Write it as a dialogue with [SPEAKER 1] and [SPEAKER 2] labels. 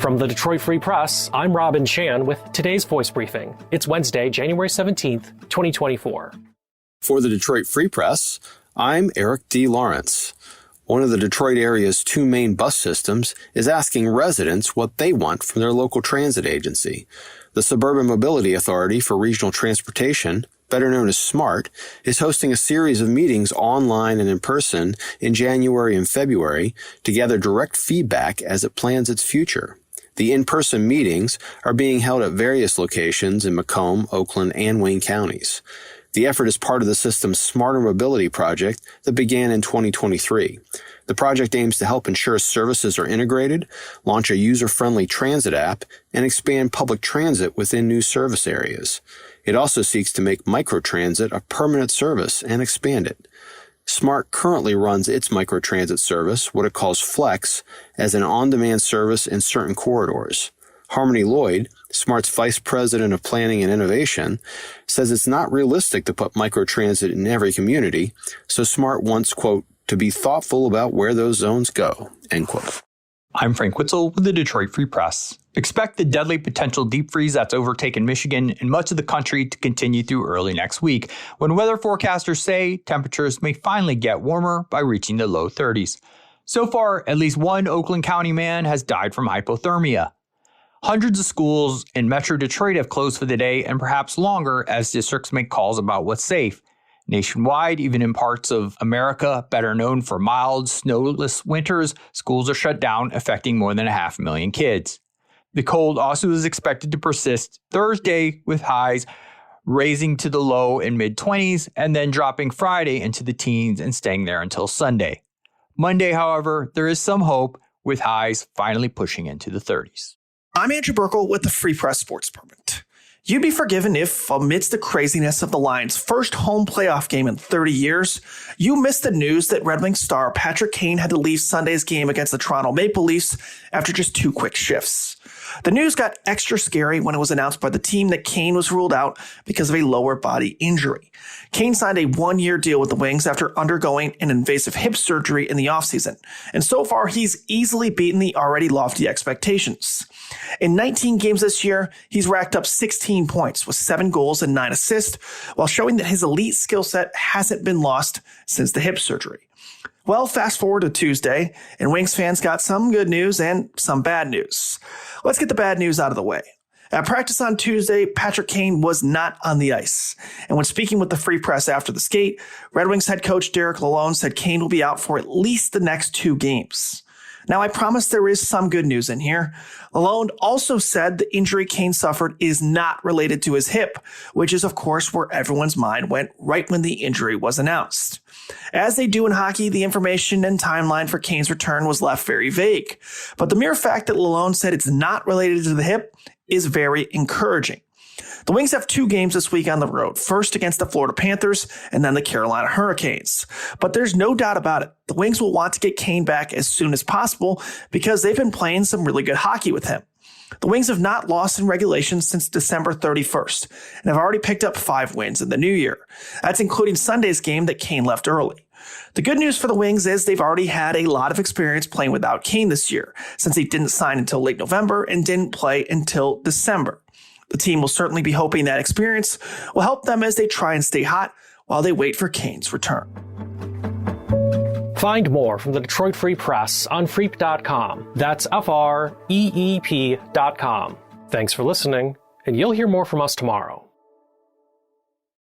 [SPEAKER 1] From the Detroit Free Press, I'm Robin Chan with today's voice briefing. It's Wednesday, January 17th, 2024.
[SPEAKER 2] For the Detroit Free Press, I'm Eric D. Lawrence. One of the Detroit area's two main bus systems is asking residents what they want from their local transit agency. The Suburban Mobility Authority for Regional Transportation, better known as SMART, is hosting a series of meetings online and in person in January and February to gather direct feedback as it plans its future. The in-person meetings are being held at various locations in Macomb, Oakland, and Wayne counties. The effort is part of the system's Smarter Mobility project that began in 2023. The project aims to help ensure services are integrated, launch a user-friendly transit app, and expand public transit within new service areas. It also seeks to make microtransit a permanent service and expand it. SMART currently runs its microtransit service, what it calls Flex, as an on-demand service in certain corridors. Harmony Lloyd, SMART's Vice President of Planning and Innovation, says it's not realistic to put microtransit in every community, so SMART wants, quote, to be thoughtful about where those zones go, end quote.
[SPEAKER 3] I'm Frank Witzel with the Detroit Free Press. Expect the deadly potential deep freeze that's overtaken Michigan and much of the country to continue through early next week, when weather forecasters say temperatures may finally get warmer by reaching the low 30s. So far, at least one Oakland County man has died from hypothermia. Hundreds of schools in Metro Detroit have closed for the day and perhaps longer as districts make calls about what's safe. Nationwide, even in parts of America better known for mild, snowless winters, schools are shut down, affecting more than 500,000 kids. The cold also is expected to persist Thursday, with highs raising to the low and mid-20s and then dropping Friday into the teens and staying there until Sunday. Monday, however, there is some hope, with highs finally pushing into the 30s.
[SPEAKER 4] I'm Andrew Burkle with the Free Press Sports Department. You'd be forgiven if, amidst the craziness of the Lions' first home playoff game in 30 years, you missed the news that Red Wings star Patrick Kane had to leave Sunday's game against the Toronto Maple Leafs after just 2 quick shifts. The news got extra scary when it was announced by the team that Kane was ruled out because of a lower body injury. Kane signed a 1-year deal with the Wings after undergoing an invasive hip surgery in the offseason, and so far he's easily beaten the already lofty expectations. In 19 games this year, he's racked up 16 points with 7 goals and 9 assists, while showing that his elite skill set hasn't been lost since the hip surgery. Well, fast forward to Tuesday, and Wings fans got some good news and some bad news. Let's get the bad news out of the way. At practice on Tuesday, Patrick Kane was not on the ice. And when speaking with the Free Press after the skate, Red Wings head coach Derek Lalonde said Kane will be out for at least the next 2 games. Now, I promise there is some good news in here. Lalonde also said the injury Kane suffered is not related to his hip, which is, of course, where everyone's mind went right when the injury was announced. As they do in hockey, the information and timeline for Kane's return was left very vague. But the mere fact that Lalonde said it's not related to the hip is very encouraging. The Wings have 2 games this week on the road, first against the Florida Panthers and then the Carolina Hurricanes. But there's no doubt about it, the Wings will want to get Kane back as soon as possible because they've been playing some really good hockey with him. The Wings have not lost in regulation since December 31st and have already picked up 5 wins in the new year. That's including Sunday's game that Kane left early. The good news for the Wings is they've already had a lot of experience playing without Kane this year, since he didn't sign until late November and didn't play until December. The team will certainly be hoping that experience will help them as they try and stay hot while they wait for Kane's return.
[SPEAKER 1] Find more from the Detroit Free Press on freep.com. That's FREEP.com. Thanks for listening, and you'll hear more from us tomorrow.